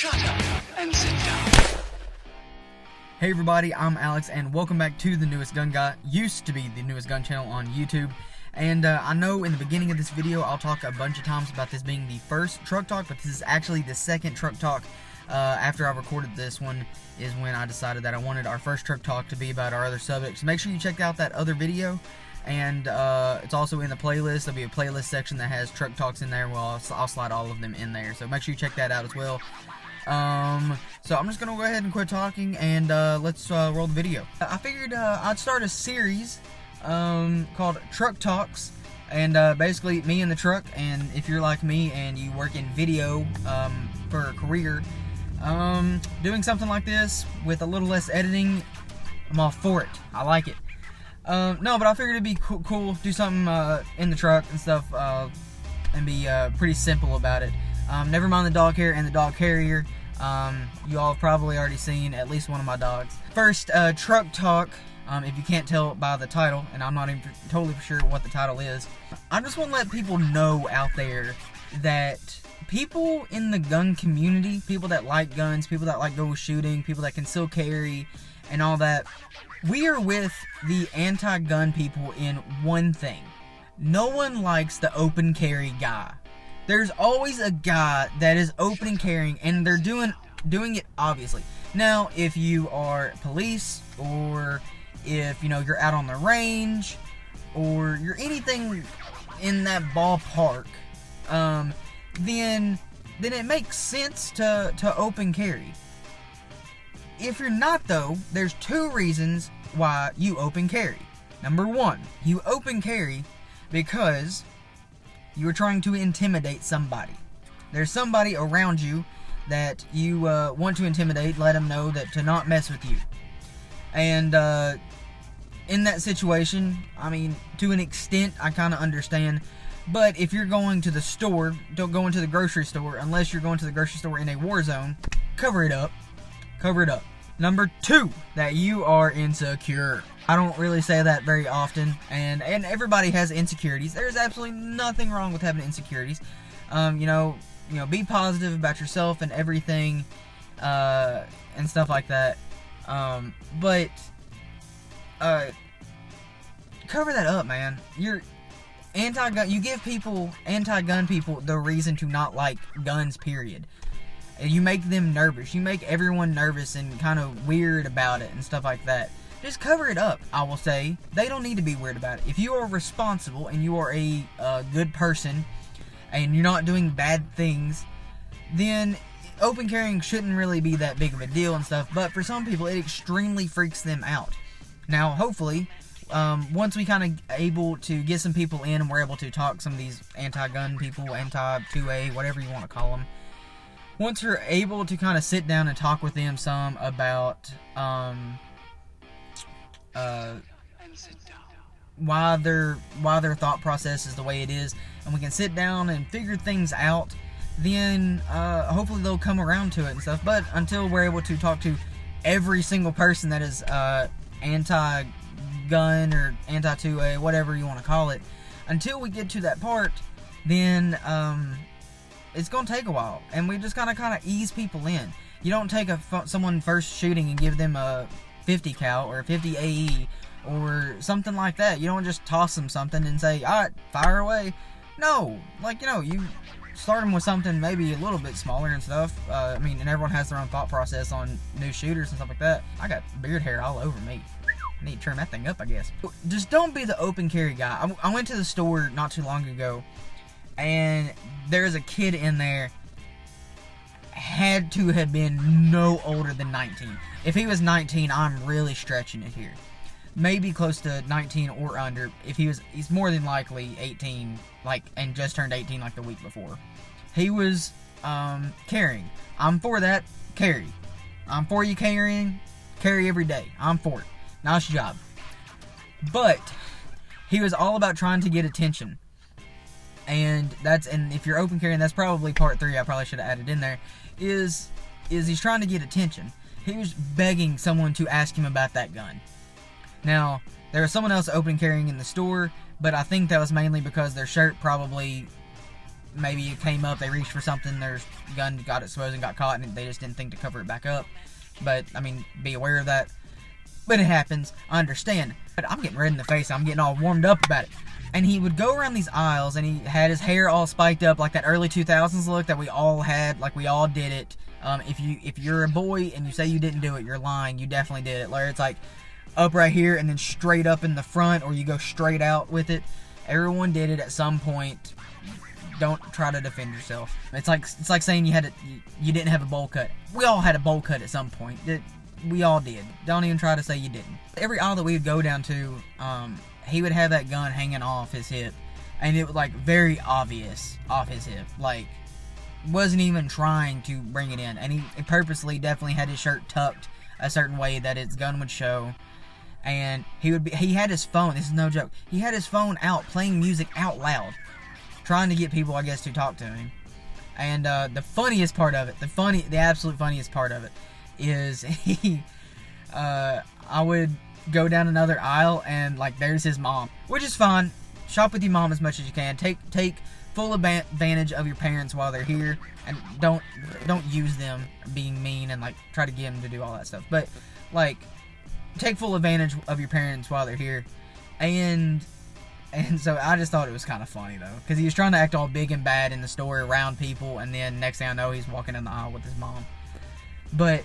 Shut up and sit down. Hey everybody, I'm Alex and welcome back to the newest gun guy, used to be the newest gun channel on YouTube. And I know in the beginning of this video I'll talk a bunch of times about this being the first truck talk, but this is actually the second truck talk. After I recorded this one is when I decided that I wanted our first truck talk to be about our other subjects. So make sure you check out that other video, and it's also in the playlist. There'll be a playlist section that has truck talks in there. Well, I'll slide all of them in there, so make sure you check that out as well. So I'm just gonna go ahead and quit talking and let's roll the video. I figured I'd start a series called Truck Talks, and basically me in the truck. And if you're like me and you work in video for a career, doing something like this with a little less editing, I'm all for it. I like it. No, but I figured it'd be cool, do something in the truck and stuff, and be pretty simple about it. Never mind the dog hair and the dog carrier. You all have probably already seen at least one of my dogs. First, truck talk. If you can't tell by the title, and I'm not even totally sure what the title is, I just want to let people know out there that people in the gun community, people that like guns, people that like go shooting, people that conceal carry, and all that, we are with the anti-gun people in one thing. No one likes the open carry guy. There's always a guy that is open and carrying, and they're doing it obviously. Now, if you are police, or if you're out on the range, or you're anything in that ballpark, then it makes sense to open carry. If you're not though, there's two reasons why you open carry. Number one, you open carry because you are trying to intimidate somebody. There's somebody around you that you want to intimidate, let them know that to not mess with you. And in that situation, I mean, to an extent, I kind of understand. But if you're going to the store, don't go into the grocery store unless you're going to the grocery store in a war zone. Cover it up. Cover it up. Number two, that you are insecure. I don't really say that very often, and everybody has insecurities. There's absolutely nothing wrong with having insecurities. Be positive about yourself and everything, and stuff like that. But cover that up, man. You're anti-gun. You give anti-gun people the reason to not like guns, period. You make them nervous. You make everyone nervous and kind of weird about it and stuff like that. Just cover it up, I will say. They don't need to be weird about it. If you are responsible and you are a good person and you're not doing bad things, then open carrying shouldn't really be that big of a deal and stuff. But for some people, it extremely freaks them out. Now, hopefully, once we kind of able to get some people in and we're able to talk some of these anti-gun people, anti-2A, whatever you want to call them, once we're able to kind of sit down and talk with them some about why their thought process is the way it is, and we can sit down and figure things out, then hopefully they'll come around to it and stuff. But until we're able to talk to every single person that is anti-gun or anti-2A, whatever you want to call it, until we get to that part, then it's gonna take a while, and we just kind of ease people in. You don't take someone first shooting and give them a 50 cal or a 50 AE or something like that. You don't just toss them something and say, alright, fire away. No, you start them with something maybe a little bit smaller and stuff. And everyone has their own thought process on new shooters and stuff like that. I got beard hair all over me. I need to trim that thing up, I guess. Just don't be the open carry guy. I went to the store not too long ago, and there's a kid in there, had to have been no older than 19. If he was 19, I'm really stretching it here. Maybe close to 19 or under. If he's more than likely 18, and just turned 18 like the week before. He was carrying. I'm for that. Carry. I'm for you carrying. Carry every day. I'm for it. Nice job. But he was all about trying to get attention. And if you're open carrying, that's probably part 3. I probably should have added in there. Is he's trying to get attention. He was begging someone to ask him about that gun. Now, there was someone else open carrying in the store, but I think that was mainly because their shirt probably maybe it came up, they reached for something, their gun got exposed and got caught, and they just didn't think to cover it back up. But, I mean, be aware of that. But it happens. I understand. But I'm getting red in the face. I'm getting all warmed up about it. And he would go around these aisles, and he had his hair all spiked up, like that early 2000s look that we all had, like we all did it. If you're a boy and you say you didn't do it, you're lying. You definitely did it. Like, it's like up right here and then straight up in the front, or you go straight out with it. Everyone did it at some point. Don't try to defend yourself. It's like saying you didn't have a bowl cut. We all had a bowl cut at some point. We all did. Don't even try to say you didn't. Every aisle that we would go down to, he would have that gun hanging off his hip, and it was like very obvious off his hip. Like, wasn't even trying to bring it in, and he purposely definitely had his shirt tucked a certain way that his gun would show. And he had his phone. This is no joke. He had his phone out playing music out loud, trying to get people, I guess, to talk to him. And the funniest part of it, the absolute funniest part of it, is I would go down another aisle and like there's his mom, which is fine. Shop with your mom as much as you can. Take full advantage of your parents while they're here, and don't use them being mean and like try to get them to do all that stuff. But like, take full advantage of your parents while they're here. And so I just thought it was kind of funny though, because he was trying to act all big and bad in the store around people, and then next thing I know, he's walking in the aisle with his mom. But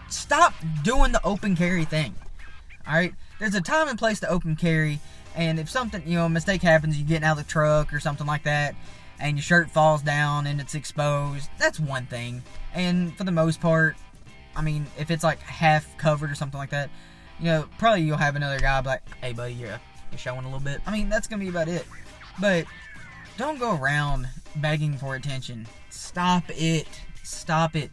stop doing the open carry thing. Alright? There's a time and place to open carry, and if something, a mistake happens, you get out of the truck or something like that, and your shirt falls down and it's exposed, that's one thing. And for the most part, I mean, if it's like half covered or something like that, probably you'll have another guy be like, hey buddy, you're showing a little bit. I mean, that's gonna be about it. But don't go around begging for attention. Stop it. Stop it.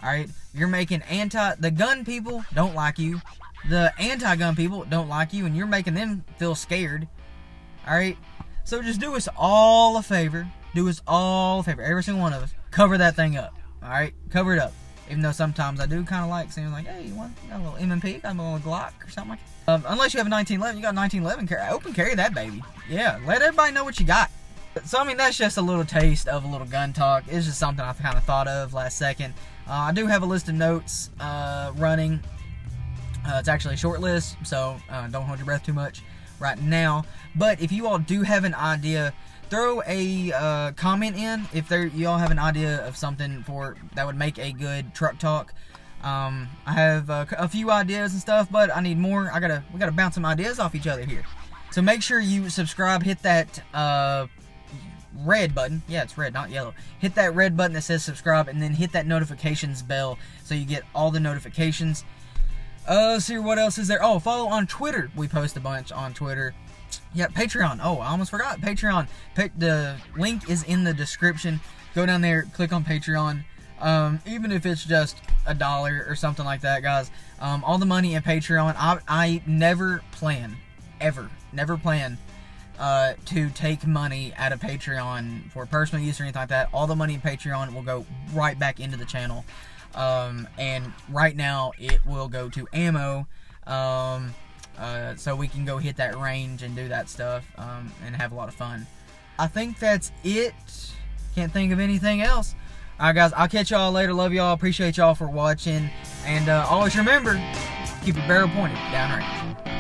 Alright? You're making the gun people don't like you. The anti-gun people don't like you, and you're making them feel scared. Alright? So just do us all a favor. Do us all a favor. Every single one of us. Cover that thing up. Alright? Cover it up. Even though sometimes I do kind of like seeing like, hey, you got a little M&P, got a little Glock or something like that. Unless you have a 1911, you got a 1911 carry. Open carry that baby. Yeah, let everybody know what you got. So, I mean, that's just a little taste of a little gun talk. It's just something I kind of thought of last second. I do have a list of notes running. It's actually a short list, so don't hold your breath too much right now. But if you all do have an idea, throw a comment in if you all have an idea of something that would make a good truck talk. I have a few ideas and stuff, but I need more. We gotta bounce some ideas off each other here. So make sure you subscribe. Hit that red button. Yeah, it's red, not yellow. Hit that red button that says subscribe, and then hit that notifications bell so you get all the notifications. See what else is there. Oh, follow on Twitter. We post a bunch on Twitter. Yeah, Patreon. Oh, I almost forgot. Patreon. The link is in the description. Go down there, click on Patreon. Even if it's just $1 or something like that, guys. All the money in Patreon. I never plan, never plan to take money out of Patreon for personal use or anything like that. All the money in Patreon will go right back into the channel. And right now it will go to ammo. So we can go hit that range and do that stuff, and have a lot of fun. I think that's it. Can't think of anything else. Alright guys, I'll catch y'all later. Love y'all. Appreciate y'all for watching. And always remember, keep your barrel pointed downrange.